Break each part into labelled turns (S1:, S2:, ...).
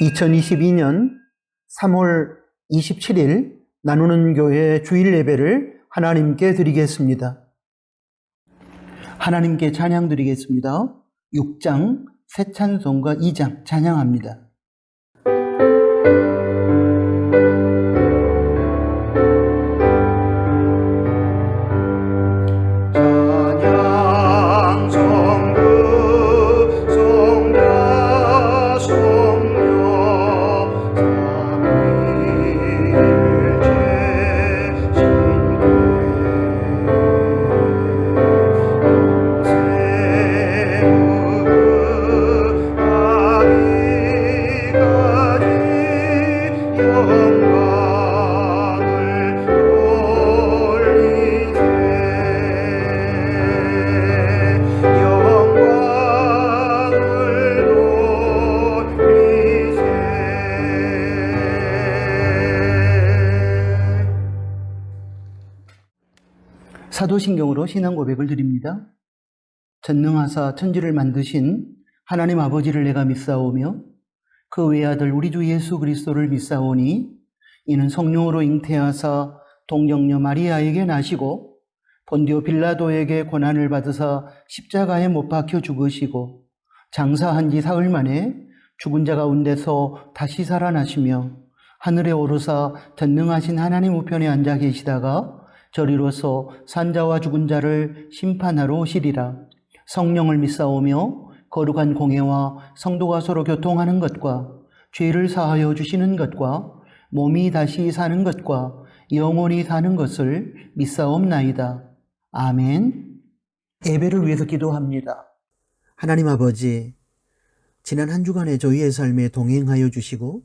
S1: 2022년 3월 27일 나누는 교회 주일 예배를 하나님께 드리겠습니다. 하나님께 찬양 드리겠습니다. 6장 새 찬송가 2장 찬양합니다. 사도신경으로 신앙 고백을 드립니다. 전능하사 천지를 만드신 하나님 아버지를 내가 믿사오며 그 외아들 우리 주 예수 그리스도를 믿사오니 이는 성령으로 잉태하사 동정녀 마리아에게 나시고 본디오 빌라도에게 고난을 받으사 십자가에 못 박혀 죽으시고 장사한 지 사흘 만에 죽은 자 가운데서 다시 살아나시며 하늘에 오르사 전능하신 하나님 우편에 앉아 계시다가 저리로서 산자와 죽은 자를 심판하러 오시리라. 성령을 믿사오며 거룩한 공회와 성도가 서로 교통하는 것과 죄를 사하여 주시는 것과 몸이 다시 사는 것과 영원히 사는 것을 믿사옵나이다. 아멘. 예배를 위해서 기도합니다. 하나님 아버지, 지난 한 주간의 저희의 삶에 동행하여 주시고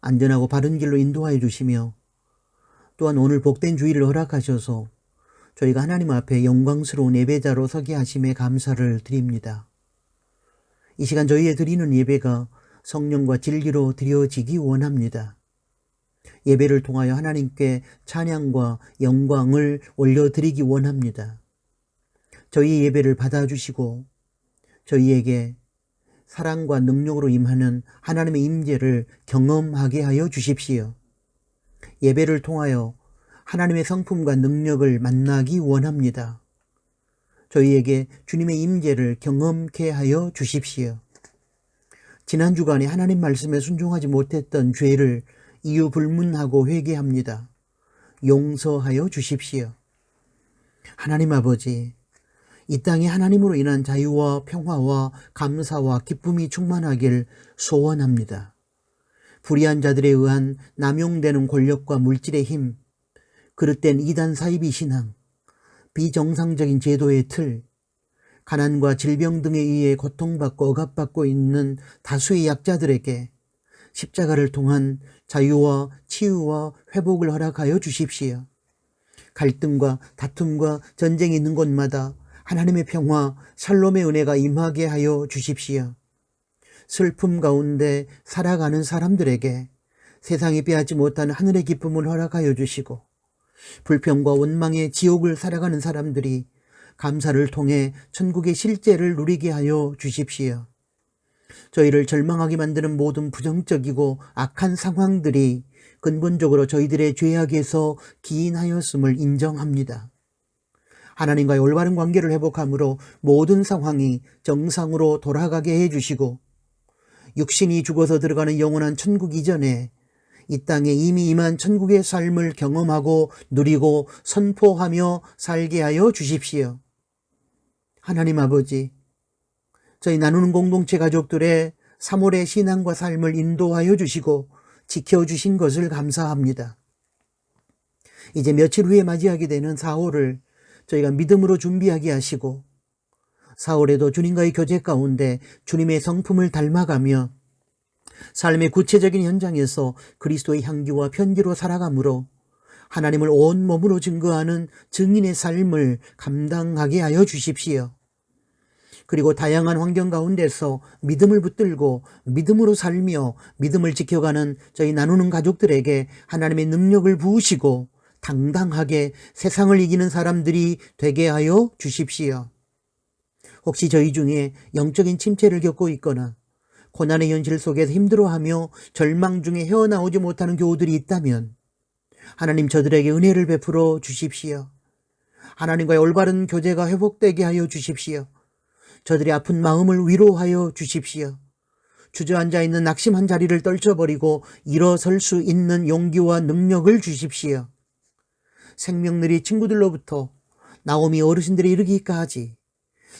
S1: 안전하고 바른 길로 인도하여 주시며 또한 오늘 복된 주일을 허락하셔서 저희가 하나님 앞에 영광스러운 예배자로 서게 하심에 감사를 드립니다. 이 시간 저희의 드리는 예배가 성령과 진리로 드려지기 원합니다. 예배를 통하여 하나님께 찬양과 영광을 올려드리기 원합니다. 저희의 예배를 받아주시고 저희에게 사랑과 능력으로 임하는 하나님의 임재를 경험하게 하여 주십시오. 예배를 통하여 하나님의 성품과 능력을 만나기 원합니다. 저희에게 주님의 임재를 경험케 하여 주십시오. 지난 주간에 하나님 말씀에 순종하지 못했던 죄를 이유 불문하고 회개합니다. 용서하여 주십시오. 하나님 아버지, 이 땅에 하나님으로 인한 자유와 평화와 감사와 기쁨이 충만하길 소원합니다. 불의한 자들에 의한 남용되는 권력과 물질의 힘, 그릇된 이단 사이비 신앙, 비정상적인 제도의 틀, 가난과 질병 등에 의해 고통받고 억압받고 있는 다수의 약자들에게 십자가를 통한 자유와 치유와 회복을 허락하여 주십시오. 갈등과 다툼과 전쟁이 있는 곳마다 하나님의 평화, 샬롬의 은혜가 임하게 하여 주십시오. 슬픔 가운데 살아가는 사람들에게 세상이 빼앗지 못하는 하늘의 기쁨을 허락하여 주시고 불평과 원망의 지옥을 살아가는 사람들이 감사를 통해 천국의 실제를 누리게 하여 주십시오. 저희를 절망하게 만드는 모든 부정적이고 악한 상황들이 근본적으로 저희들의 죄악에서 기인하였음을 인정합니다. 하나님과의 올바른 관계를 회복함으로 모든 상황이 정상으로 돌아가게 해주시고 육신이 죽어서 들어가는 영원한 천국 이전에 이 땅에 이미 임한 천국의 삶을 경험하고 누리고 선포하며 살게 하여 주십시오. 하나님 아버지, 저희 나누는 공동체 가족들의 3월의 신앙과 삶을 인도하여 주시고 지켜주신 것을 감사합니다. 이제 며칠 후에 맞이하게 되는 4월을 저희가 믿음으로 준비하게 하시고 4월에도 주님과의 교제 가운데 주님의 성품을 닮아가며 삶의 구체적인 현장에서 그리스도의 향기와 편지로 살아가므로 하나님을 온 몸으로 증거하는 증인의 삶을 감당하게 하여 주십시오. 그리고 다양한 환경 가운데서 믿음을 붙들고 믿음으로 살며 믿음을 지켜가는 저희 나누는 가족들에게 하나님의 능력을 부으시고 당당하게 세상을 이기는 사람들이 되게 하여 주십시오. 혹시 저희 중에 영적인 침체를 겪고 있거나 고난의 현실 속에서 힘들어하며 절망 중에 헤어나오지 못하는 교우들이 있다면 하나님 저들에게 은혜를 베풀어 주십시오. 하나님과의 올바른 교제가 회복되게 하여 주십시오. 저들의 아픈 마음을 위로하여 주십시오. 주저앉아 있는 낙심한 자리를 떨쳐버리고 일어설 수 있는 용기와 능력을 주십시오. 생명들이 친구들로부터 나오미 어르신들이 이르기까지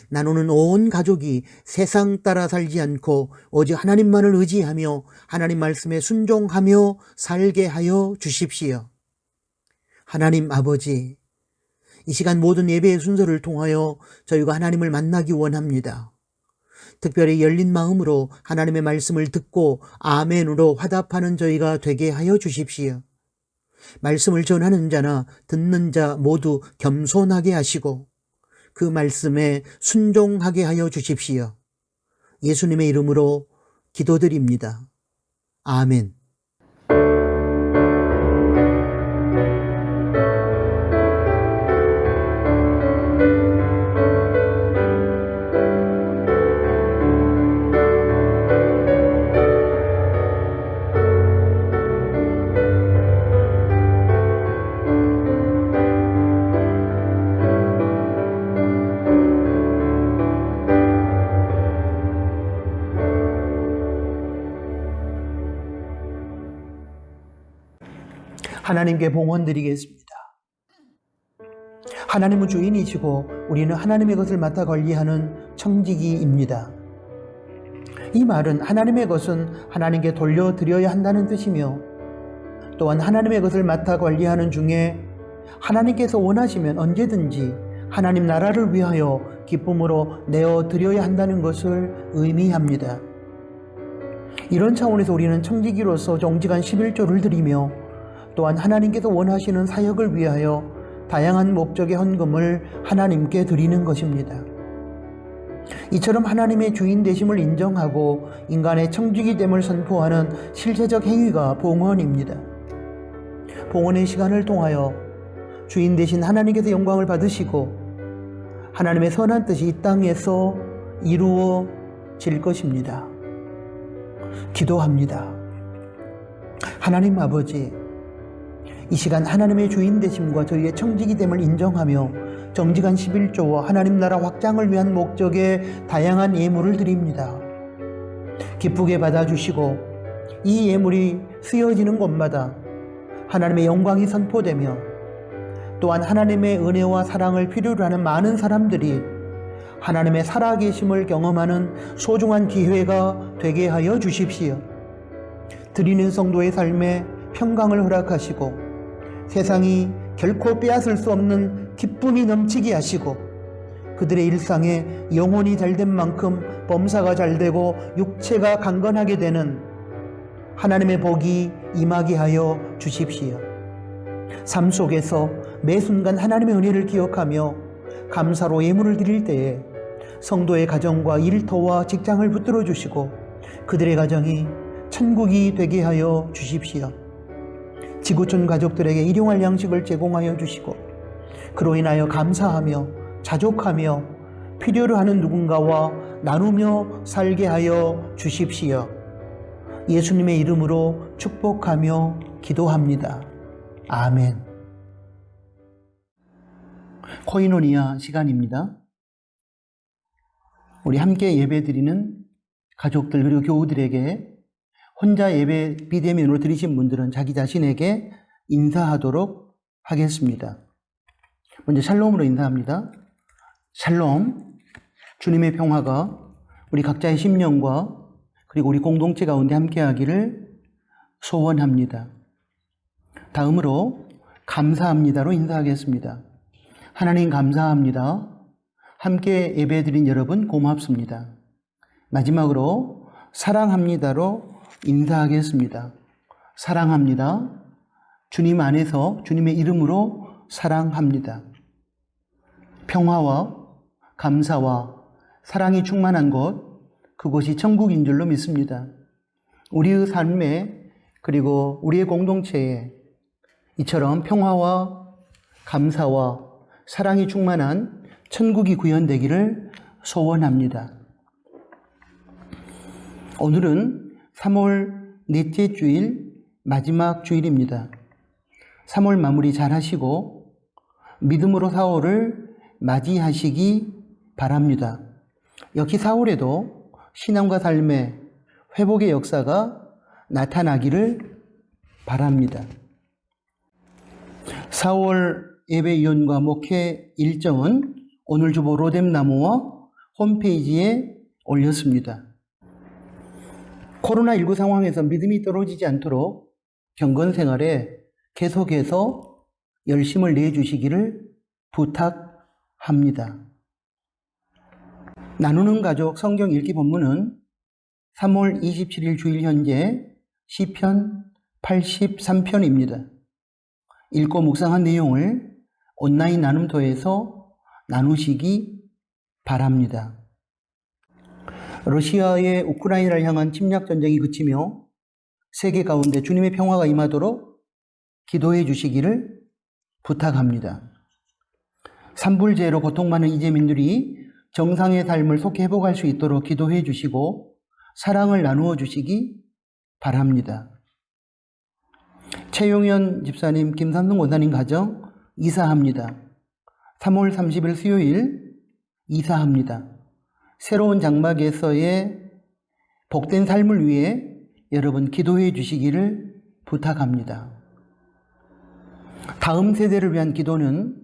S1: 나누는 온 가족이 세상 따라 살지 않고 오직 하나님만을 의지하며 하나님 말씀에 순종하며 살게 하여 주십시오. 하나님 아버지, 이 시간 모든 예배의 순서를 통하여 저희가 하나님을 만나기 원합니다. 특별히 열린 마음으로 하나님의 말씀을 듣고 아멘으로 화답하는 저희가 되게 하여 주십시오. 말씀을 전하는 자나 듣는 자 모두 겸손하게 하시고 그 말씀에 순종하게 하여 주십시오. 예수님의 이름으로 기도드립니다. 아멘. 하나님께 봉헌드리겠습니다. 하나님은 주인이시고 우리는 하나님의 것을 맡아 관리하는 청지기입니다. 이 말은 하나님의 것은 하나님께 돌려드려야 한다는 뜻이며 또한 하나님의 것을 맡아 관리하는 중에 하나님께서 원하시면 언제든지 하나님 나라를 위하여 기쁨으로 내어드려야 한다는 것을 의미합니다. 이런 차원에서 우리는 청지기로서 정직한 11조를 드리며 또한 하나님께서 원하시는 사역을 위하여 다양한 목적의 헌금을 하나님께 드리는 것입니다. 이처럼 하나님의 주인 되심을 인정하고 인간의 청지기됨을 선포하는 실제적 행위가 봉헌입니다. 봉헌의 시간을 통하여 주인 되신 하나님께서 영광을 받으시고 하나님의 선한 뜻이 이 땅에서 이루어질 것입니다. 기도합니다. 하나님 아버지, 이 시간 하나님의 주인 되심과 저희의 청지기됨을 인정하며 정직한 11조와 하나님 나라 확장을 위한 목적의 다양한 예물을 드립니다. 기쁘게 받아주시고 이 예물이 쓰여지는 곳마다 하나님의 영광이 선포되며 또한 하나님의 은혜와 사랑을 필요로 하는 많은 사람들이 하나님의 살아계심을 경험하는 소중한 기회가 되게 하여 주십시오. 드리는 성도의 삶에 평강을 허락하시고 세상이 결코 빼앗을 수 없는 기쁨이 넘치게 하시고 그들의 일상에 영혼이 잘된 만큼 범사가 잘되고 육체가 강건하게 되는 하나님의 복이 임하게 하여 주십시오. 삶 속에서 매 순간 하나님의 은혜를 기억하며 감사로 예물을 드릴 때에 성도의 가정과 일터와 직장을 붙들어 주시고 그들의 가정이 천국이 되게 하여 주십시오. 지구촌 가족들에게 일용할 양식을 제공하여 주시고 그로 인하여 감사하며 자족하며 필요로 하는 누군가와 나누며 살게 하여 주십시오. 예수님의 이름으로 축복하며 기도합니다. 아멘. 코이노니아 시간입니다. 우리 함께 예배드리는 가족들 그리고 교우들에게 혼자 예배 비대면으로 드리신 분들은 자기 자신에게 인사하도록 하겠습니다. 먼저 샬롬으로 인사합니다. 샬롬, 주님의 평화가 우리 각자의 심령과 그리고 우리 공동체 가운데 함께하기를 소원합니다. 다음으로 감사합니다로 인사하겠습니다. 하나님 감사합니다. 함께 예배드린 여러분 고맙습니다. 마지막으로 사랑합니다로 인사하겠습니다. 사랑합니다. 주님 안에서 주님의 이름으로 사랑합니다. 평화와 감사와 사랑이 충만한 곳, 그곳이 천국인 줄로 믿습니다. 우리의 삶에 그리고 우리의 공동체에 이처럼 평화와 감사와 사랑이 충만한 천국이 구현되기를 소원합니다. 오늘은 3월 넷째 주일 마지막 주일입니다. 3월 마무리 잘 하시고 믿음으로 4월을 맞이하시기 바랍니다. 역시 4월에도 신앙과 삶의 회복의 역사가 나타나기를 바랍니다. 4월 예배위원과 목회 일정은 오늘 주보 로뎀나무와 홈페이지에 올렸습니다. 코로나19 상황에서 믿음이 떨어지지 않도록 경건 생활에 계속해서 열심을 내주시기를 부탁합니다. 나누는 가족 성경 읽기 본문은 3월 27일 주일 현재 시편 83편입니다. 읽고 묵상한 내용을 온라인 나눔터에서 나누시기 바랍니다. 러시아의 우크라이나를 향한 침략 전쟁이 그치며 세계 가운데 주님의 평화가 임하도록 기도해 주시기를 부탁합니다. 산불재해로 고통받는 이재민들이 정상의 삶을 속히 회복할 수 있도록 기도해 주시고 사랑을 나누어 주시기 바랍니다. 최용현 집사님, 김삼동 원사님 가정 이사합니다. 3월 30일 수요일 이사합니다. 새로운 장막에서의 복된 삶을 위해 여러분 기도해 주시기를 부탁합니다. 다음 세대를 위한 기도는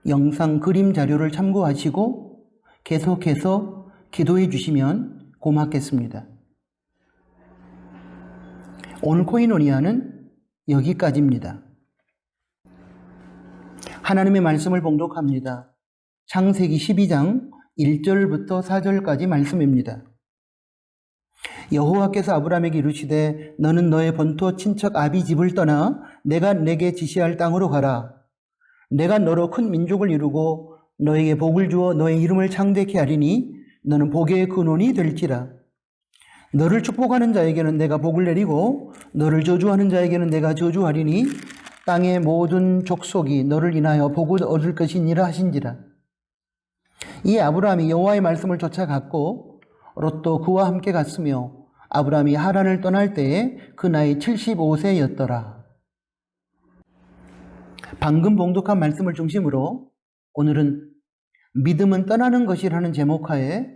S1: 영상 그림 자료를 참고하시고 계속해서 기도해 주시면 고맙겠습니다. 오늘 코이노니아는 여기까지입니다. 하나님의 말씀을 봉독합니다. 창세기 12장 1절부터 4절까지 말씀입니다. 여호와께서 아브라함에게 이르시되 너는 너의 본토 친척 아비 집을 떠나 내가 내게 지시할 땅으로 가라. 내가 너로 큰 민족을 이루고 너에게 복을 주어 너의 이름을 창대케 하리니 너는 복의 근원이 될지라. 너를 축복하는 자에게는 내가 복을 내리고 너를 저주하는 자에게는 내가 저주하리니 땅의 모든 족속이 너를 인하여 복을 얻을 것이니라 하신지라. 이 아브라함이 여호와의 말씀을 쫓아갔고 롯도 그와 함께 갔으며 아브라함이 하란을 떠날 때에 그 나이 75세였더라. 방금 봉독한 말씀을 중심으로 오늘은 믿음은 떠나는 것이라는 제목하에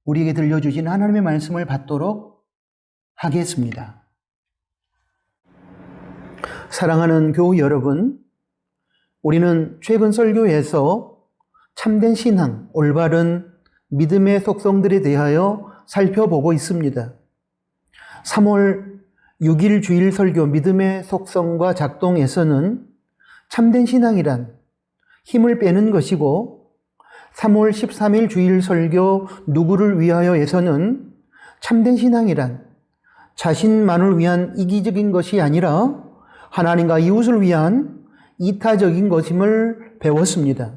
S1: 우리에게 들려주신 하나님의 말씀을 받도록 하겠습니다. 사랑하는 교우 여러분, 우리는 최근 설교에서 참된 신앙, 올바른 믿음의 속성들에 대하여 살펴보고 있습니다. 3월 6일 주일 설교 믿음의 속성과 작동에서는 참된 신앙이란 힘을 빼는 것이고 3월 13일 주일 설교 누구를 위하여에서는 참된 신앙이란 자신만을 위한 이기적인 것이 아니라 하나님과 이웃을 위한 이타적인 것임을 배웠습니다.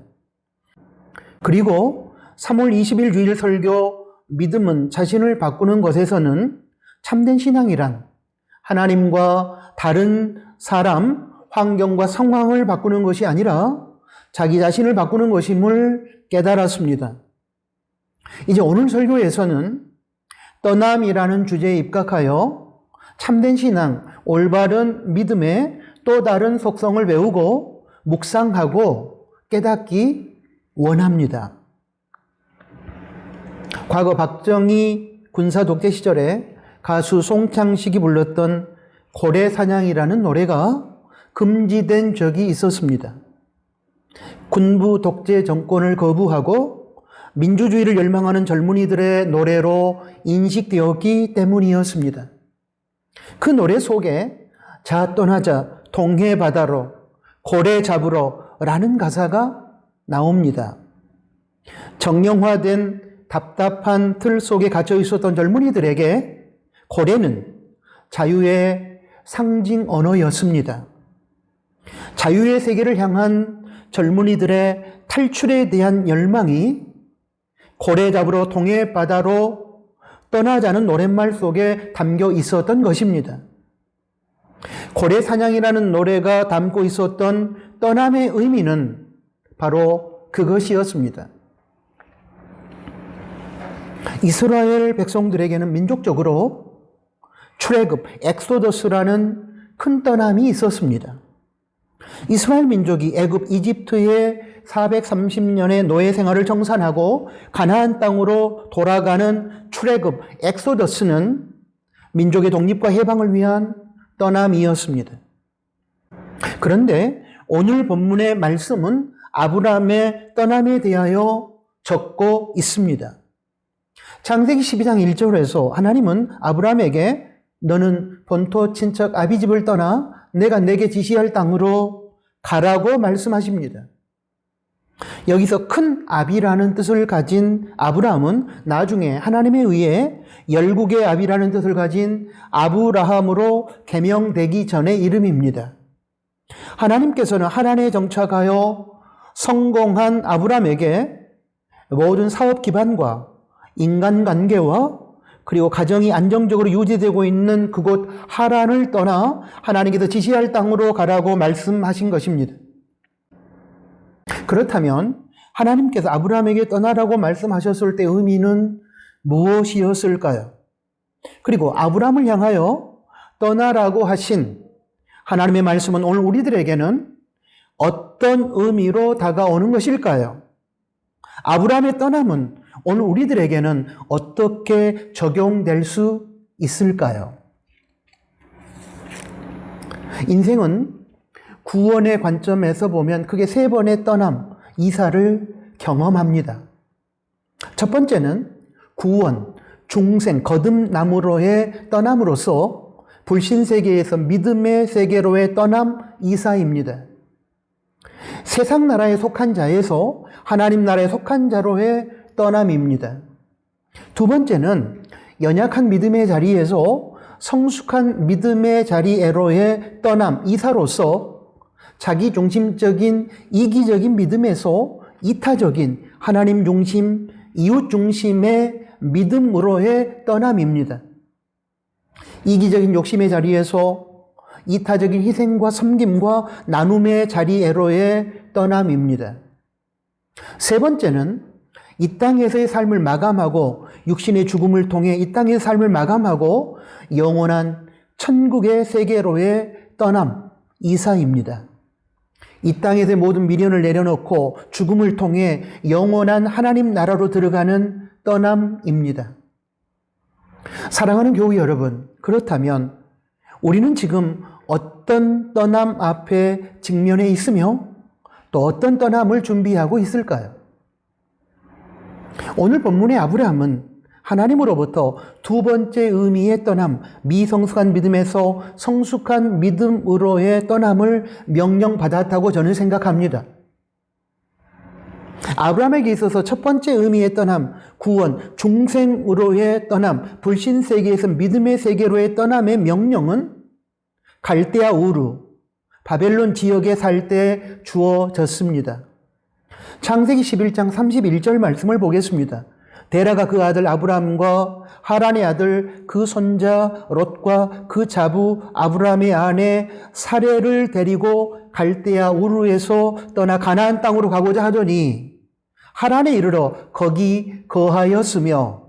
S1: 그리고 3월 20일 주일 설교 믿음은 자신을 바꾸는 것에서는 참된 신앙이란 하나님과 다른 사람, 환경과 상황을 바꾸는 것이 아니라 자기 자신을 바꾸는 것임을 깨달았습니다. 이제 오늘 설교에서는 떠남이라는 주제에 입각하여 참된 신앙, 올바른 믿음의 또 다른 속성을 배우고 묵상하고 깨닫기 원합니다. 과거 박정희 군사 독재 시절에 가수 송창식이 불렀던 고래사냥이라는 노래가 금지된 적이 있었습니다. 군부 독재 정권을 거부하고 민주주의를 열망하는 젊은이들의 노래로 인식되었기 때문이었습니다. 그 노래 속에 자 떠나자 동해 바다로 고래 잡으러 라는 가사가 나옵니다. 정형화된 답답한 틀 속에 갇혀 있었던 젊은이들에게 고래는 자유의 상징 언어였습니다. 자유의 세계를 향한 젊은이들의 탈출에 대한 열망이 고래 잡으러 동해 바다로 떠나자는 노랫말 속에 담겨 있었던 것입니다. 고래 사냥이라는 노래가 담고 있었던 떠남의 의미는 바로 그것이었습니다. 이스라엘 백성들에게는 민족적으로 출애굽, 엑소더스라는 큰 떠남이 있었습니다. 이스라엘 민족이 애굽, 이집트의 430년의 노예 생활을 정산하고 가나안 땅으로 돌아가는 출애굽, 엑소더스는 민족의 독립과 해방을 위한 떠남이었습니다. 그런데 오늘 본문의 말씀은 아브라함의 떠남에 대하여 적고 있습니다. 창세기 12장 1절에서 하나님은 아브라함에게 너는 본토 친척 아비집을 떠나 내가 내게 지시할 땅으로 가라고 말씀하십니다. 여기서 큰 아비라는 뜻을 가진 아브라함은 나중에 하나님에 의해 열국의 아비라는 뜻을 가진 아브라함으로 개명되기 전의 이름입니다. 하나님께서는 하란에 정착하여 성공한 아브라함에게 모든 사업 기반과 인간관계와 그리고 가정이 안정적으로 유지되고 있는 그곳 하란을 떠나 하나님께서 지시할 땅으로 가라고 말씀하신 것입니다. 그렇다면 하나님께서 아브라함에게 떠나라고 말씀하셨을 때 의미는 무엇이었을까요? 그리고 아브라함을 향하여 떠나라고 하신 하나님의 말씀은 오늘 우리들에게는 어떤 의미로 다가오는 것일까요? 아브라함의 떠남은 오늘 우리들에게는 어떻게 적용될 수 있을까요? 인생은 구원의 관점에서 보면 크게 세 번의 떠남, 이사를 경험합니다. 첫 번째는 구원, 중생, 거듭남으로의 떠남으로서 불신세계에서 믿음의 세계로의 떠남, 이사입니다. 세상 나라에 속한 자에서 하나님 나라에 속한 자로의 떠남입니다. 두 번째는 연약한 믿음의 자리에서 성숙한 믿음의 자리에로의 떠남, 이사로서 자기 중심적인 이기적인 믿음에서 이타적인 하나님 중심, 이웃 중심의 믿음으로의 떠남입니다. 이기적인 욕심의 자리에서 이타적인 희생과 섬김과 나눔의 자리에로의 떠남입니다. 세 번째는 이 땅에서의 삶을 마감하고 육신의 죽음을 통해 이 땅의 삶을 마감하고 영원한 천국의 세계로의 떠남, 이사입니다. 이 땅에서의 모든 미련을 내려놓고 죽음을 통해 영원한 하나님 나라로 들어가는 떠남입니다. 사랑하는 교우 여러분, 그렇다면 우리는 지금 어떤 떠남 앞에 직면해 있으며 또 어떤 떠남을 준비하고 있을까요? 오늘 본문의 아브라함은 하나님으로부터 두 번째 의미의 떠남, 미성숙한 믿음에서 성숙한 믿음으로의 떠남을 명령받았다고 저는 생각합니다. 아브라함에게 있어서 첫 번째 의미의 떠남, 구원, 중생으로의 떠남, 불신세계에서 믿음의 세계로의 떠남의 명령은 갈대아 우르, 바벨론 지역에 살 때 주어졌습니다. 창세기 11장 31절 말씀을 보겠습니다. 데라가 그 아들 아브람과 하란의 아들 그 손자 롯과 그 자부 아브람의 아내 사레를 데리고 갈대아 우르에서 떠나 가나안 땅으로 가고자 하더니 하란에 이르러 거기 거하였으며,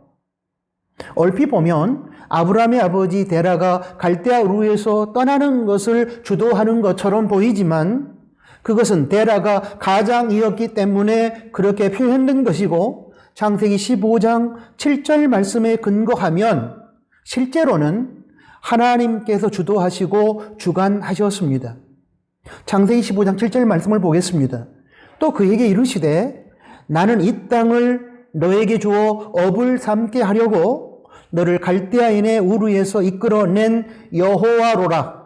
S1: 얼핏 보면 아브람의 아버지 데라가 갈대아 우르에서 떠나는 것을 주도하는 것처럼 보이지만 그것은 데라가 가장이었기 때문에 그렇게 표현된 것이고, 창세기 15장 7절 말씀에 근거하면 실제로는 하나님께서 주도하시고 주관하셨습니다. 창세기 15장 7절 말씀을 보겠습니다. 또 그에게 이르시되 나는 이 땅을 너에게 주어 업을 삼게 하려고 너를 갈대아인의 우르에서 이끌어낸 여호와로라.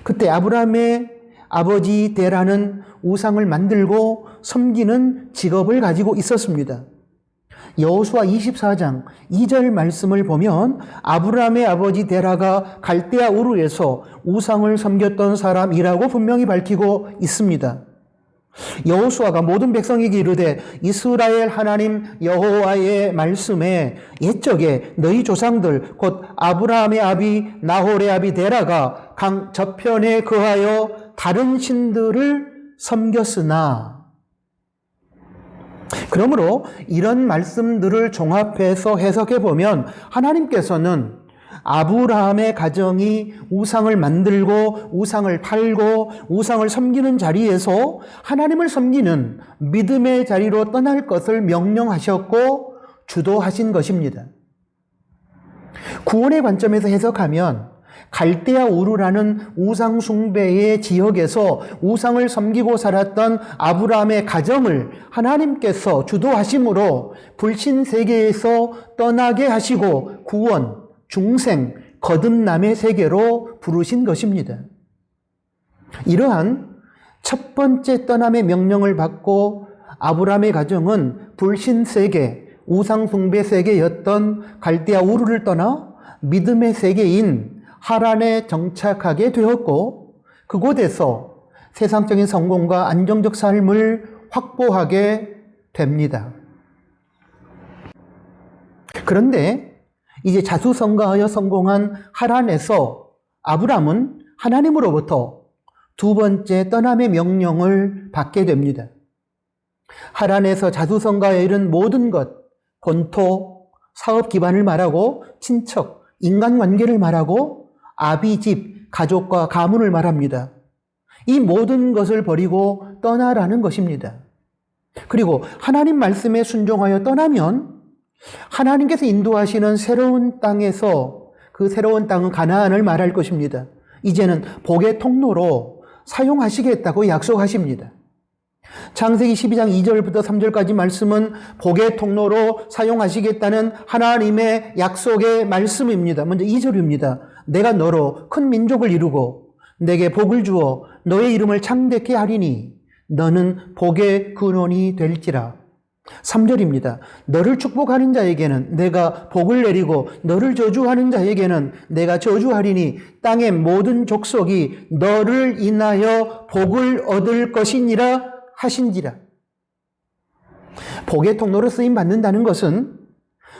S1: 그때 아브라함의 아버지 데라는 우상을 만들고 섬기는 직업을 가지고 있었습니다. 여호수아 24장 2절 말씀을 보면 아브라함의 아버지 데라가 갈대아 우르에서 우상을 섬겼던 사람이라고 분명히 밝히고 있습니다. 여호수아가 모든 백성에게 이르되 이스라엘 하나님 여호와의 말씀에 옛적에 너희 조상들 곧 아브라함의 아비 나홀의 아비 데라가 강 저편에 거하여 다른 신들을 섬겼으나, 그러므로 이런 말씀들을 종합해서 해석해 보면 하나님께서는 아브라함의 가정이 우상을 만들고 우상을 팔고 우상을 섬기는 자리에서 하나님을 섬기는 믿음의 자리로 떠날 것을 명령하셨고 주도하신 것입니다. 구원의 관점에서 해석하면 갈대아 우르라는 우상 숭배의 지역에서 우상을 섬기고 살았던 아브라함의 가정을 하나님께서 주도하심으로 불신 세계에서 떠나게 하시고 구원, 중생, 거듭남의 세계로 부르신 것입니다. 이러한 첫 번째 떠남의 명령을 받고 아브라함의 가정은 불신 세계, 우상 숭배 세계였던 갈대아 우르를 떠나 믿음의 세계인 하란에 정착하게 되었고 그곳에서 세상적인 성공과 안정적 삶을 확보하게 됩니다. 그런데 이제 자수성가하여 성공한 하란에서 아브람은 하나님으로부터 두 번째 떠남의 명령을 받게 됩니다. 하란에서 자수성가에 이른 모든 것, 본토, 사업 기반을 말하고 친척, 인간관계를 말하고 아비 집, 가족과 가문을 말합니다. 이 모든 것을 버리고 떠나라는 것입니다. 그리고 하나님 말씀에 순종하여 떠나면 하나님께서 인도하시는 새로운 땅에서 그 새로운 땅은 가나안을 말할 것입니다. 이제는 복의 통로로 사용하시겠다고 약속하십니다. 창세기 12장 2절부터 3절까지 말씀은 복의 통로로 사용하시겠다는 하나님의 약속의 말씀입니다. 먼저 2절입니다. 내가 너로 큰 민족을 이루고 내게 복을 주어 너의 이름을 창대케 하리니 너는 복의 근원이 될지라. 3절입니다. 너를 축복하는 자에게는 내가 복을 내리고 너를 저주하는 자에게는 내가 저주하리니 땅의 모든 족속이 너를 인하여 복을 얻을 것이니라 하신지라. 복의 통로로 쓰임 받는다는 것은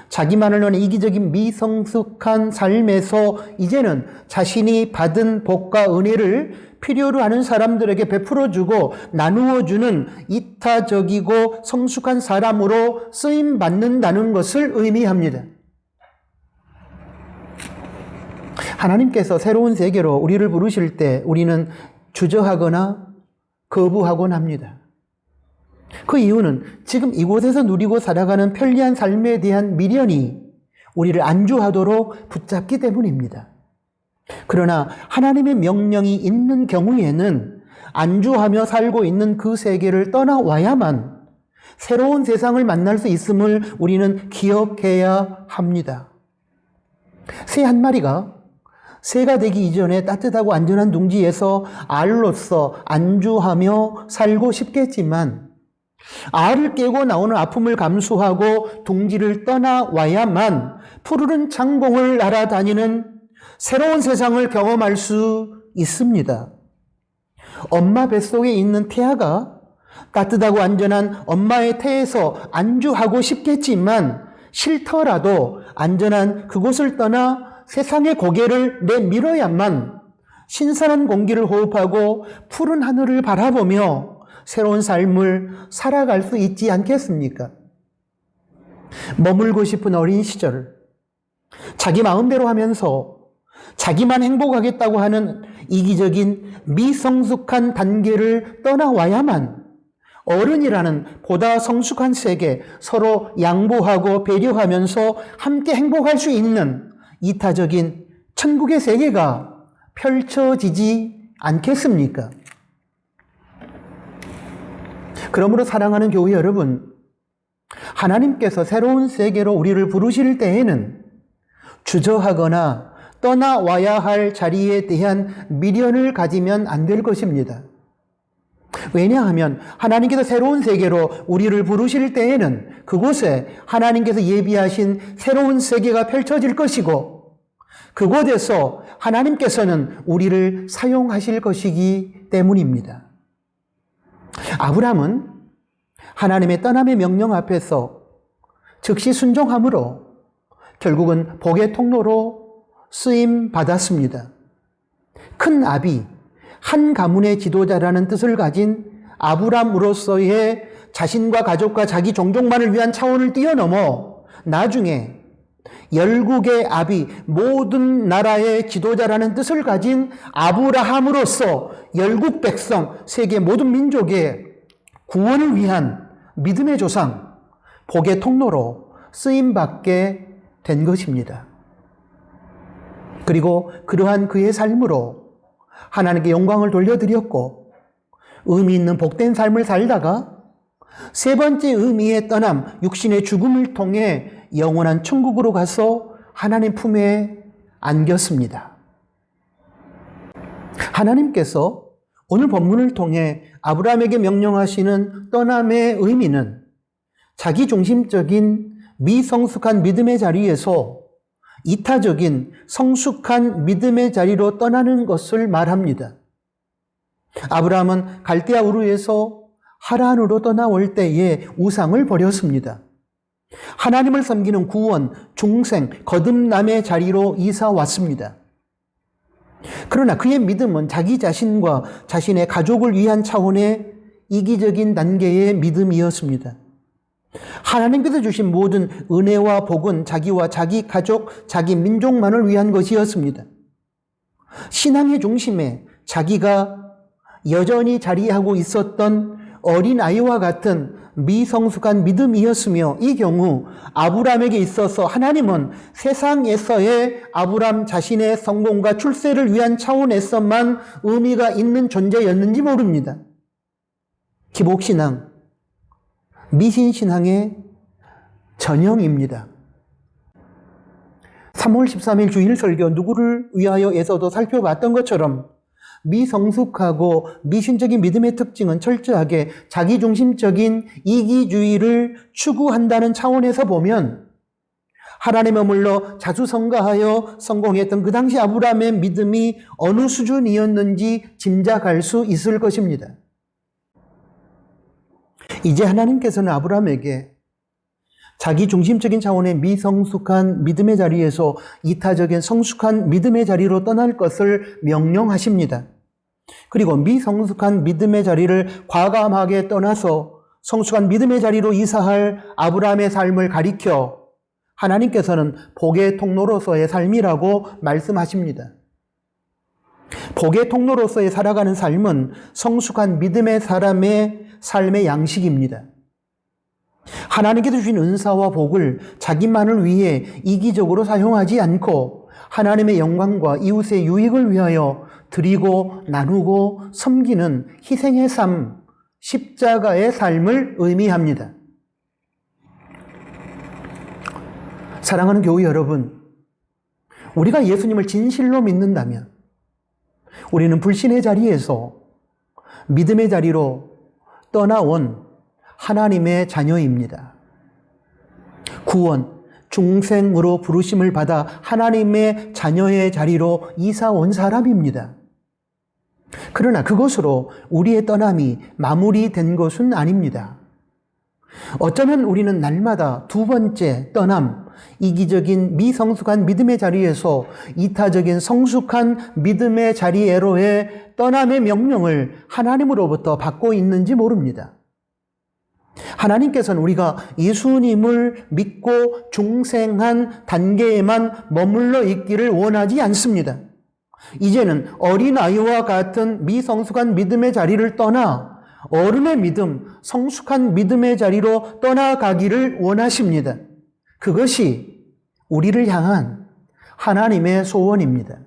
S1: 자기만을 위한 이기적인 미성숙한 삶에서 이제는 자신이 받은 복과 은혜를 필요로 하는 사람들에게 베풀어주고 나누어주는 이타적이고 성숙한 사람으로 쓰임 받는다는 것을 의미합니다. 하나님께서 새로운 세계로 우리를 부르실 때 우리는 주저하거나 거부하곤 합니다. 그 이유는 지금 이곳에서 누리고 살아가는 편리한 삶에 대한 미련이 우리를 안주하도록 붙잡기 때문입니다. 그러나 하나님의 명령이 있는 경우에는 안주하며 살고 있는 그 세계를 떠나와야만 새로운 세상을 만날 수 있음을 우리는 기억해야 합니다. 새 한 마리가 새가 되기 이전에 따뜻하고 안전한 둥지에서 알로서 안주하며 살고 싶겠지만 알을 깨고 나오는 아픔을 감수하고 둥지를 떠나와야만 푸르른 창공을 날아다니는 새로운 세상을 경험할 수 있습니다. 엄마 뱃속에 있는 태아가 따뜻하고 안전한 엄마의 태에서 안주하고 싶겠지만 싫더라도 안전한 그곳을 떠나 세상의 고개를 내밀어야만 신선한 공기를 호흡하고 푸른 하늘을 바라보며 새로운 삶을 살아갈 수 있지 않겠습니까? 머물고 싶은 어린 시절, 자기 마음대로 하면서 자기만 행복하겠다고 하는 이기적인 미성숙한 단계를 떠나와야만 어른이라는 보다 성숙한 세계, 서로 양보하고 배려하면서 함께 행복할 수 있는 이타적인 천국의 세계가 펼쳐지지 않겠습니까? 그러므로 사랑하는 교회 여러분, 하나님께서 새로운 세계로 우리를 부르실 때에는 주저하거나 떠나와야 할 자리에 대한 미련을 가지면 안 될 것입니다. 왜냐하면 하나님께서 새로운 세계로 우리를 부르실 때에는 그곳에 하나님께서 예비하신 새로운 세계가 펼쳐질 것이고 그곳에서 하나님께서는 우리를 사용하실 것이기 때문입니다. 아브람은 하나님의 떠남의 명령 앞에서 즉시 순종함으로 결국은 복의 통로로 쓰임 받았습니다. 큰 아비, 한 가문의 지도자라는 뜻을 가진 아브람으로서의 자신과 가족과 자기 종족만을 위한 차원을 뛰어넘어 나중에 열국의 아비, 모든 나라의 지도자라는 뜻을 가진 아브라함으로서 열국 백성, 세계 모든 민족의 구원을 위한 믿음의 조상, 복의 통로로 쓰임받게 된 것입니다. 그리고 그러한 그의 삶으로 하나님께 영광을 돌려드렸고 의미 있는 복된 삶을 살다가 세 번째 의미의 떠남, 육신의 죽음을 통해 영원한 천국으로 가서 하나님 품에 안겼습니다. 하나님께서 오늘 본문을 통해 아브라함에게 명령하시는 떠남의 의미는 자기중심적인 미성숙한 믿음의 자리에서 이타적인 성숙한 믿음의 자리로 떠나는 것을 말합니다. 아브라함은 갈대아 우르에서 하란으로 떠나올 때에 우상을 버렸습니다. 하나님을 섬기는 구원, 중생, 거듭남의 자리로 이사 왔습니다. 그러나 그의 믿음은 자기 자신과 자신의 가족을 위한 차원의 이기적인 단계의 믿음이었습니다. 하나님께서 주신 모든 은혜와 복은 자기와 자기 가족, 자기 민족만을 위한 것이었습니다. 신앙의 중심에 자기가 여전히 자리하고 있었던 어린아이와 같은 미성숙한 믿음이었으며 이 경우 아브라함에게 있어서 하나님은 세상에서의 아브라함 자신의 성공과 출세를 위한 차원에서만 의미가 있는 존재였는지 모릅니다. 기복신앙, 미신신앙의 전형입니다. 3월 13일 주일 설교 누구를 위하여에서도 살펴봤던 것처럼 미성숙하고 미신적인 믿음의 특징은 철저하게 자기중심적인 이기주의를 추구한다는 차원에서 보면 하나님에 머물러 자수성가하여 성공했던 그 당시 아브라함의 믿음이 어느 수준이었는지 짐작할 수 있을 것입니다. 이제 하나님께서는 아브라함에게 자기중심적인 차원의 미성숙한 믿음의 자리에서 이타적인 성숙한 믿음의 자리로 떠날 것을 명령하십니다. 그리고 미성숙한 믿음의 자리를 과감하게 떠나서 성숙한 믿음의 자리로 이사할 아브라함의 삶을 가리켜 하나님께서는 복의 통로로서의 삶이라고 말씀하십니다. 복의 통로로서의 살아가는 삶은 성숙한 믿음의 사람의 삶의 양식입니다. 하나님께서 주신 은사와 복을 자기만을 위해 이기적으로 사용하지 않고 하나님의 영광과 이웃의 유익을 위하여 드리고 나누고 섬기는 희생의 삶, 십자가의 삶을 의미합니다. 사랑하는 교우 여러분, 우리가 예수님을 진실로 믿는다면 우리는 불신의 자리에서 믿음의 자리로 떠나온 하나님의 자녀입니다. 구원, 중생으로 부르심을 받아 하나님의 자녀의 자리로 이사 온 사람입니다. 그러나 그것으로 우리의 떠남이 마무리된 것은 아닙니다. 어쩌면 우리는 날마다 두 번째 떠남, 이기적인 미성숙한 믿음의 자리에서 이타적인 성숙한 믿음의 자리에로의 떠남의 명령을 하나님으로부터 받고 있는지 모릅니다. 하나님께서는 우리가 예수님을 믿고 중생한 단계에만 머물러 있기를 원하지 않습니다. 이제는 어린아이와 같은 미성숙한 믿음의 자리를 떠나 어른의 믿음, 성숙한 믿음의 자리로 떠나가기를 원하십니다. 그것이 우리를 향한 하나님의 소원입니다.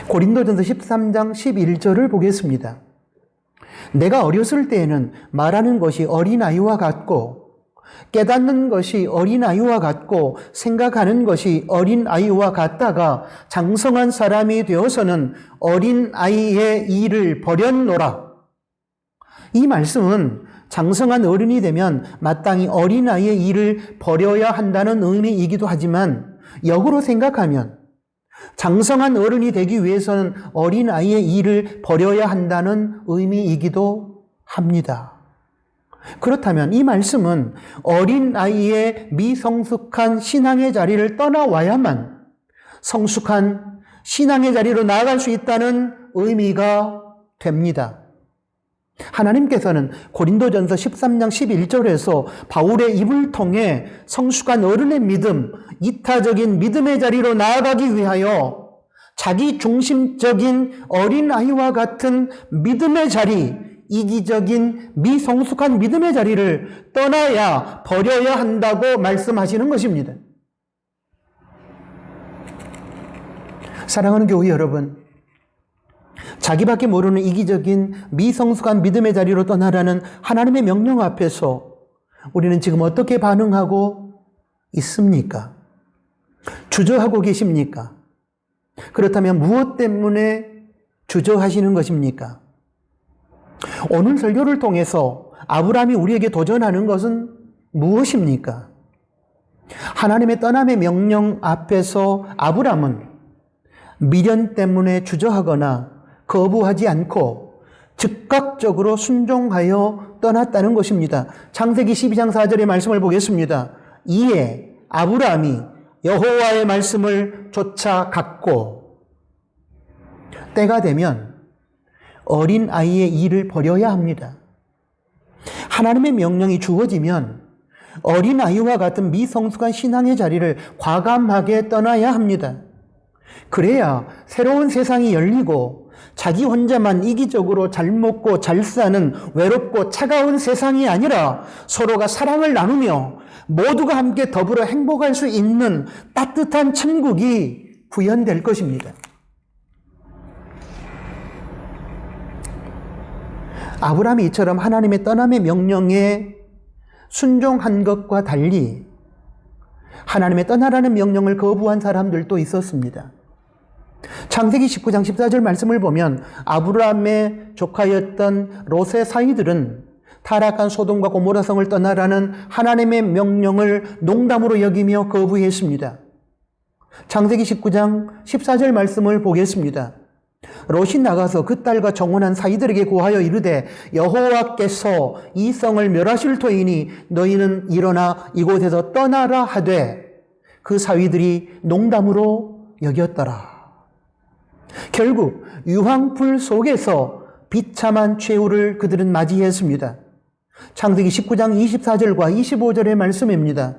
S1: 고린도전서 13장 11절을 보겠습니다. 내가 어렸을 때에는 말하는 것이 어린아이와 같고 깨닫는 것이 어린아이와 같고 생각하는 것이 어린아이와 같다가 장성한 사람이 되어서는 어린아이의 일을 버렸노라. 이 말씀은 장성한 어른이 되면 마땅히 어린아이의 일을 버려야 한다는 의미이기도 하지만 역으로 생각하면 장성한 어른이 되기 위해서는 어린아이의 일을 버려야 한다는 의미이기도 합니다. 그렇다면 이 말씀은 어린아이의 미성숙한 신앙의 자리를 떠나와야만 성숙한 신앙의 자리로 나아갈 수 있다는 의미가 됩니다. 하나님께서는 고린도전서 13장 11절에서 바울의 입을 통해 성숙한 어른의 믿음, 이타적인 믿음의 자리로 나아가기 위하여 자기 중심적인 어린아이와 같은 믿음의 자리, 이기적인 미성숙한 믿음의 자리를 떠나야 버려야 한다고 말씀하시는 것입니다. 사랑하는 교회 여러분, 자기밖에 모르는 이기적인 미성숙한 믿음의 자리로 떠나라는 하나님의 명령 앞에서 우리는 지금 어떻게 반응하고 있습니까? 주저하고 계십니까? 그렇다면 무엇 때문에 주저하시는 것입니까? 오늘 설교를 통해서 아브라함이 우리에게 도전하는 것은 무엇입니까? 하나님의 떠남의 명령 앞에서 아브라함은 미련 때문에 주저하거나 거부하지 않고 즉각적으로 순종하여 떠났다는 것입니다. 창세기 12장 4절의 말씀을 보겠습니다. 이에 아브라함이 여호와의 말씀을 쫓아갔고 때가 되면 어린 아이의 일을 버려야 합니다. 하나님의 명령이 주어지면 어린 아이와 같은 미성숙한 신앙의 자리를 과감하게 떠나야 합니다. 그래야 새로운 세상이 열리고 자기 혼자만 이기적으로 잘 먹고 잘 사는 외롭고 차가운 세상이 아니라 서로가 사랑을 나누며 모두가 함께 더불어 행복할 수 있는 따뜻한 천국이 구현될 것입니다. 아브라함이 이처럼 하나님의 떠남의 명령에 순종한 것과 달리 하나님의 떠나라는 명령을 거부한 사람들도 있었습니다. 창세기 19장 14절 말씀을 보면 아브라함의 조카였던 롯의 사위들은 타락한 소돔과 고모라 성을 떠나라는 하나님의 명령을 농담으로 여기며 거부했습니다. 창세기 19장 14절 말씀을 보겠습니다. 롯이 나가서 그 딸과 정혼한 사위들에게 고하여 이르되 여호와께서 이 성을 멸하실 터이니 너희는 일어나 이곳에서 떠나라 하되 그 사위들이 농담으로 여겼더라. 결국 유황불 속에서 비참한 최후를 그들은 맞이했습니다. 창세기 19장 24절과 25절의 말씀입니다.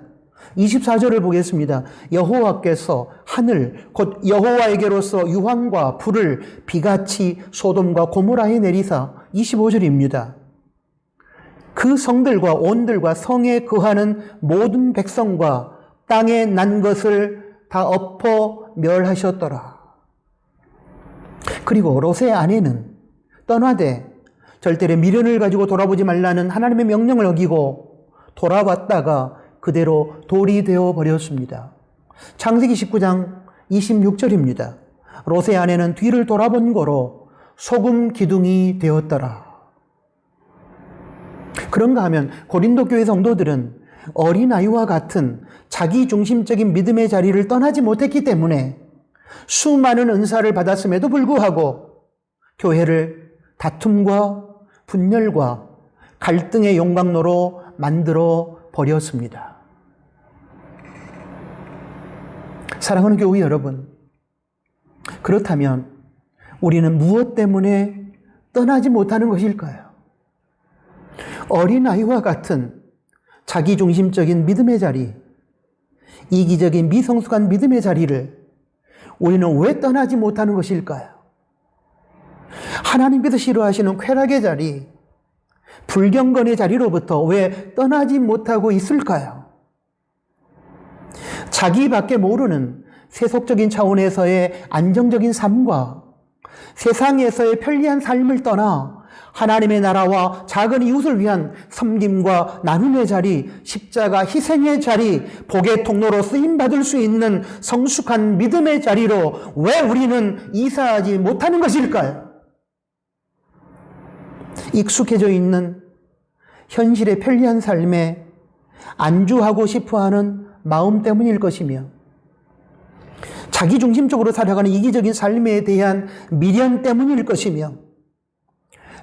S1: 24절을 보겠습니다. 여호와께서 하늘 곧 여호와에게로서 유황과 불을 비같이 소돔과 고모라에 내리사 25절입니다. 그 성들과 온들과 성에 거하는 모든 백성과 땅에 난 것을 다 엎어 멸하셨더라. 그리고 롯의 아내는 떠나되 절대로 미련을 가지고 돌아보지 말라는 하나님의 명령을 어기고 돌아왔다가 그대로 돌이 되어 버렸습니다. 창세기 19장 26절입니다. 롯의 아내는 뒤를 돌아본 거로 소금 기둥이 되었더라. 그런가 하면 고린도 교회 성도들은 어린아이와 같은 자기중심적인 믿음의 자리를 떠나지 못했기 때문에 수많은 은사를 받았음에도 불구하고 교회를 다툼과 분열과 갈등의 용광로로 만들어 버렸습니다. 사랑하는 교회 여러분, 그렇다면 우리는 무엇 때문에 떠나지 못하는 것일까요? 어린아이와 같은 자기중심적인 믿음의 자리, 이기적인 미성숙한 믿음의 자리를 우리는 왜 떠나지 못하는 것일까요? 하나님께서 싫어하시는 쾌락의 자리, 불경건의 자리로부터 왜 떠나지 못하고 있을까요? 자기밖에 모르는 세속적인 차원에서의 안정적인 삶과 세상에서의 편리한 삶을 떠나 하나님의 나라와 작은 이웃을 위한 섬김과 나눔의 자리, 십자가 희생의 자리, 복의 통로로 쓰임받을 수 있는 성숙한 믿음의 자리로 왜 우리는 이사하지 못하는 것일까요? 익숙해져 있는 현실의 편리한 삶에 안주하고 싶어하는 마음 때문일 것이며 자기중심적으로 살아가는 이기적인 삶에 대한 미련 때문일 것이며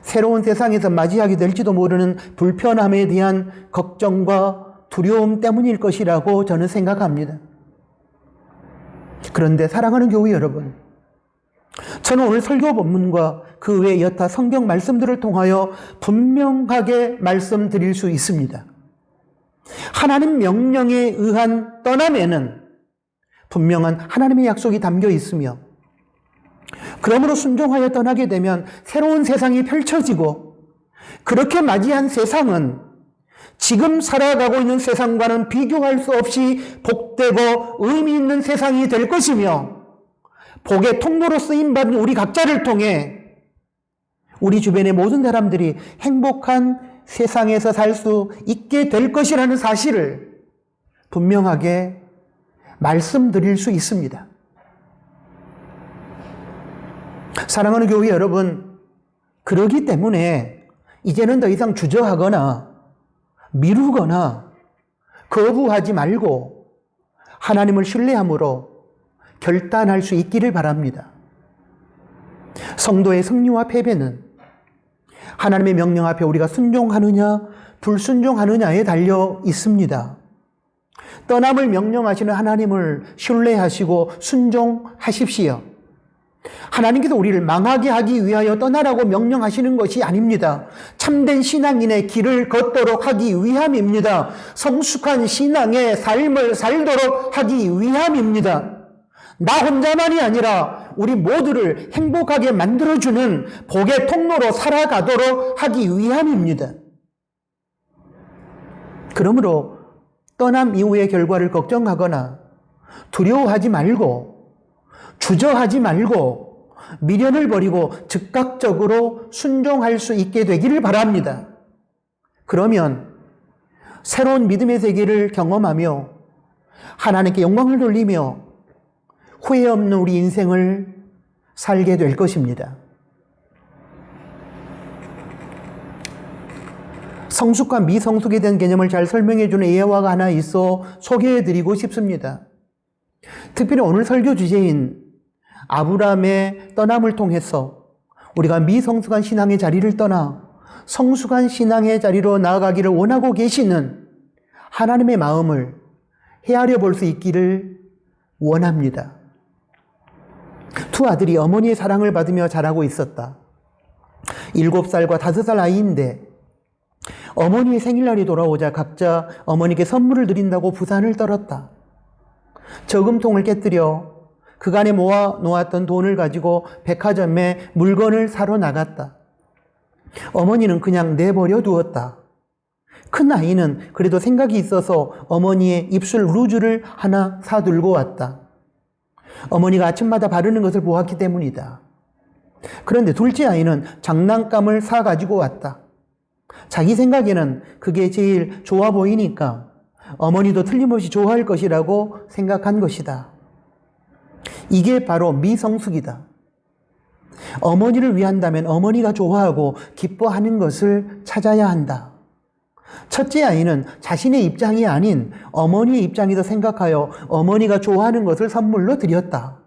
S1: 새로운 세상에서 맞이하게 될지도 모르는 불편함에 대한 걱정과 두려움 때문일 것이라고 저는 생각합니다. 그런데 사랑하는 교회 여러분, 저는 오늘 설교 본문과 그 외 여타 성경 말씀들을 통하여 분명하게 말씀드릴 수 있습니다. 하나님 명령에 의한 떠남에는 분명한 하나님의 약속이 담겨 있으며, 그러므로 순종하여 떠나게 되면 새로운 세상이 펼쳐지고, 그렇게 맞이한 세상은 지금 살아가고 있는 세상과는 비교할 수 없이 복되고 의미 있는 세상이 될 것이며, 복의 통로로 쓰임받은 우리 각자를 통해 우리 주변의 모든 사람들이 행복한 세상에서 살 수 있게 될 것이라는 사실을 분명하게 말씀드릴 수 있습니다. 사랑하는 교회 여러분, 그러기 때문에 이제는 더 이상 주저하거나 미루거나 거부하지 말고 하나님을 신뢰함으로 결단할 수 있기를 바랍니다. 성도의 승리와 패배는 하나님의 명령 앞에 우리가 순종하느냐 불순종하느냐에 달려 있습니다. 떠남을 명령하시는 하나님을 신뢰하시고 순종하십시오. 하나님께서 우리를 망하게 하기 위하여 떠나라고 명령하시는 것이 아닙니다. 참된 신앙인의 길을 걷도록 하기 위함입니다. 성숙한 신앙의 삶을 살도록 하기 위함입니다. 나 혼자만이 아니라 우리 모두를 행복하게 만들어주는 복의 통로로 살아가도록 하기 위함입니다. 그러므로 떠남 이후의 결과를 걱정하거나 두려워하지 말고 주저하지 말고 미련을 버리고 즉각적으로 순종할 수 있게 되기를 바랍니다. 그러면 새로운 믿음의 세계를 경험하며 하나님께 영광을 돌리며 후회 없는 우리 인생을 살게 될 것입니다. 성숙과 미성숙에 대한 개념을 잘 설명해주는 예화가 하나 있어 소개해드리고 싶습니다. 특별히 오늘 설교 주제인 아브라함의 떠남을 통해서 우리가 미성숙한 신앙의 자리를 떠나 성숙한 신앙의 자리로 나아가기를 원하고 계시는 하나님의 마음을 헤아려 볼 수 있기를 원합니다. 두 아들이 어머니의 사랑을 받으며 자라고 있었다. 7살과 5살 아이인데 어머니의 생일날이 돌아오자 각자 어머니께 선물을 드린다고 부산을 떨었다. 저금통을 깨뜨려 그간에 모아 놓았던 돈을 가지고 백화점에 물건을 사러 나갔다. 어머니는 그냥 내버려 두었다. 큰 아이는 그래도 생각이 있어서 어머니의 입술 루즈를 하나 사들고 왔다. 어머니가 아침마다 바르는 것을 보았기 때문이다. 그런데 둘째 아이는 장난감을 사가지고 왔다. 자기 생각에는 그게 제일 좋아 보이니까 어머니도 틀림없이 좋아할 것이라고 생각한 것이다. 이게 바로 미성숙이다. 어머니를 위한다면 어머니가 좋아하고 기뻐하는 것을 찾아야 한다. 첫째 아이는 자신의 입장이 아닌 어머니의 입장이다 생각하여 어머니가 좋아하는 것을 선물로 드렸다.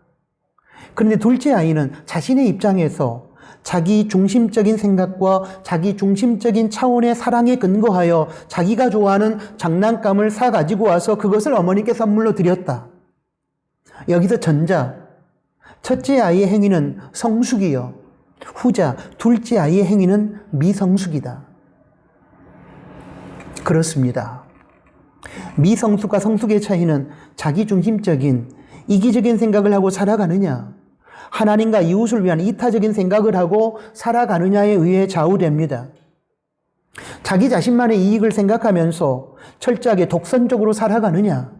S1: 그런데 둘째 아이는 자신의 입장에서 자기 중심적인 생각과 자기 중심적인 차원의 사랑에 근거하여 자기가 좋아하는 장난감을 사가지고 와서 그것을 어머니께 선물로 드렸다. 여기서 전자, 첫째 아이의 행위는 성숙이요. 후자, 둘째 아이의 행위는 미성숙이다. 그렇습니다. 미성숙과 성숙의 차이는 자기중심적인 이기적인 생각을 하고 살아가느냐, 하나님과 이웃을 위한 이타적인 생각을 하고 살아가느냐에 의해 좌우됩니다. 자기 자신만의 이익을 생각하면서 철저하게 독선적으로 살아가느냐,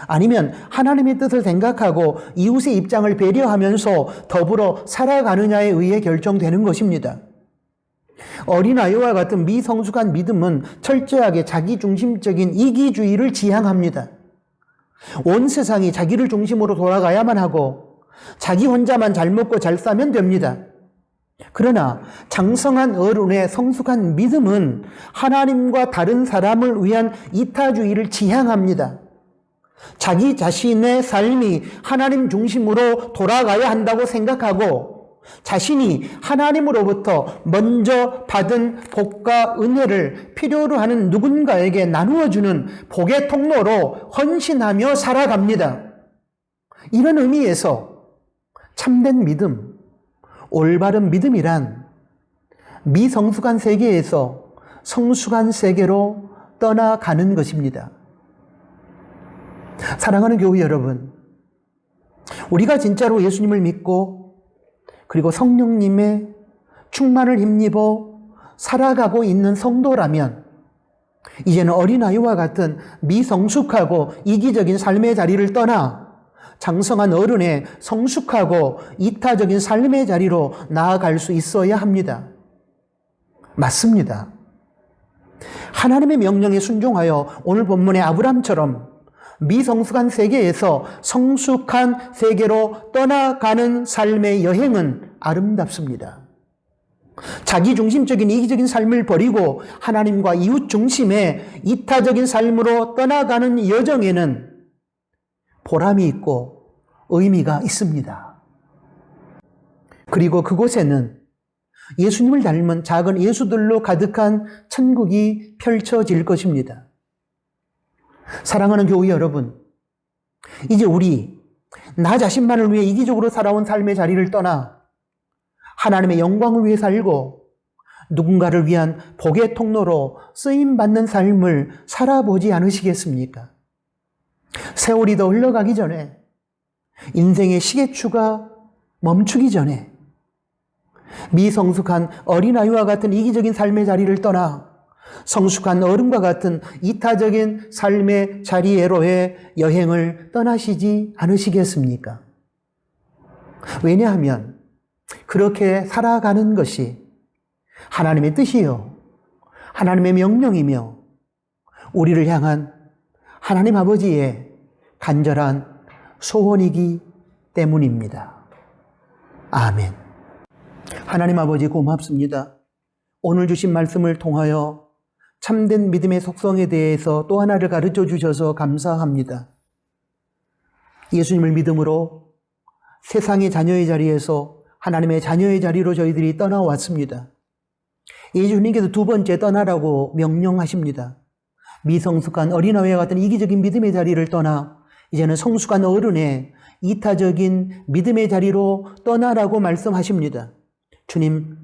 S1: 아니면 하나님의 뜻을 생각하고 이웃의 입장을 배려하면서 더불어 살아가느냐에 의해 결정되는 것입니다. 어린아이와 같은 미성숙한 믿음은 철저하게 자기중심적인 이기주의를 지향합니다. 온 세상이 자기를 중심으로 돌아가야만 하고 자기 혼자만 잘 먹고 잘 싸면 됩니다. 그러나 장성한 어른의 성숙한 믿음은 하나님과 다른 사람을 위한 이타주의를 지향합니다. 자기 자신의 삶이 하나님 중심으로 돌아가야 한다고 생각하고 자신이 하나님으로부터 먼저 받은 복과 은혜를 필요로 하는 누군가에게 나누어주는 복의 통로로 헌신하며 살아갑니다. 이런 의미에서 참된 믿음, 올바른 믿음이란 미성숙한 세계에서 성숙한 세계로 떠나가는 것입니다. 사랑하는 교회 여러분, 우리가 진짜로 예수님을 믿고 그리고 성령님의 충만을 힘입어 살아가고 있는 성도라면 이제는 어린아이와 같은 미성숙하고 이기적인 삶의 자리를 떠나 장성한 어른의 성숙하고 이타적인 삶의 자리로 나아갈 수 있어야 합니다. 맞습니다. 하나님의 명령에 순종하여 오늘 본문의 아브람처럼 미성숙한 세계에서 성숙한 세계로 떠나가는 삶의 여행은 아름답습니다. 자기중심적인 이기적인 삶을 버리고 하나님과 이웃 중심의 이타적인 삶으로 떠나가는 여정에는 보람이 있고 의미가 있습니다. 그리고 그곳에는 예수님을 닮은 작은 예수들로 가득한 천국이 펼쳐질 것입니다. 사랑하는 교회 여러분, 이제 우리 나 자신만을 위해 이기적으로 살아온 삶의 자리를 떠나 하나님의 영광을 위해 살고 누군가를 위한 복의 통로로 쓰임받는 삶을 살아보지 않으시겠습니까? 세월이 더 흘러가기 전에, 인생의 시계추가 멈추기 전에 미성숙한 어린아이와 같은 이기적인 삶의 자리를 떠나 성숙한 어른과 같은 이타적인 삶의 자리에로의 여행을 떠나시지 않으시겠습니까? 왜냐하면 그렇게 살아가는 것이 하나님의 뜻이요, 하나님의 명령이며 우리를 향한 하나님 아버지의 간절한 소원이기 때문입니다. 아멘. 하나님 아버지 고맙습니다. 오늘 주신 말씀을 통하여 참된 믿음의 속성에 대해서 또 하나를 가르쳐 주셔서 감사합니다. 예수님을 믿음으로 세상의 자녀의 자리에서 하나님의 자녀의 자리로 저희들이 떠나왔습니다. 예수님께서 두 번째 떠나라고 명령하십니다. 미성숙한 어린아이와 같은 이기적인 믿음의 자리를 떠나 이제는 성숙한 어른의 이타적인 믿음의 자리로 떠나라고 말씀하십니다. 주님,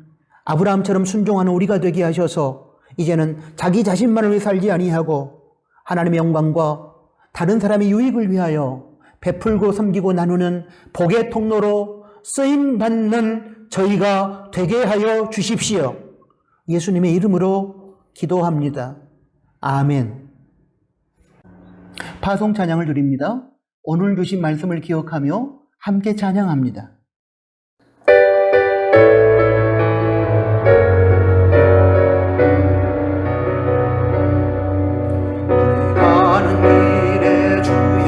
S1: 아브라함처럼 순종하는 우리가 되게 하셔서 이제는 자기 자신만을 위해 살지 아니하고 하나님의 영광과 다른 사람의 유익을 위하여 베풀고 섬기고 나누는 복의 통로로 쓰임받는 저희가 되게 하여 주십시오. 예수님의 이름으로 기도합니다. 아멘. 파송 찬양을 드립니다. 오늘 주신 말씀을 기억하며 함께 찬양합니다.
S2: 주의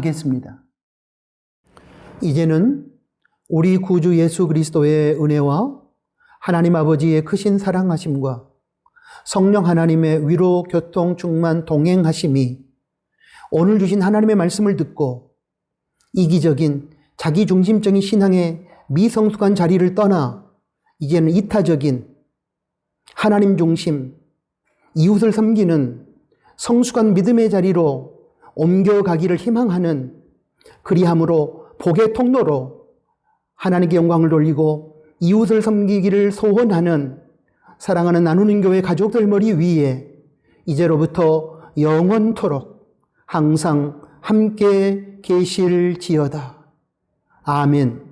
S1: 기도하겠습니다. 이제는 우리 구주 예수 그리스도의 은혜와 하나님 아버지의 크신 사랑하심과 성령 하나님의 위로, 교통, 충만, 동행하심이 오늘 주신 하나님의 말씀을 듣고 이기적인 자기중심적인 신앙의 미성숙한 자리를 떠나 이제는 이타적인 하나님 중심, 이웃을 섬기는 성숙한 믿음의 자리로 옮겨가기를 희망하는, 그리함으로 복의 통로로 하나님께 영광을 돌리고 이웃을 섬기기를 소원하는 사랑하는 나누는 교회 가족들 머리 위에 이제로부터 영원토록 항상 함께 계실지어다. 아멘.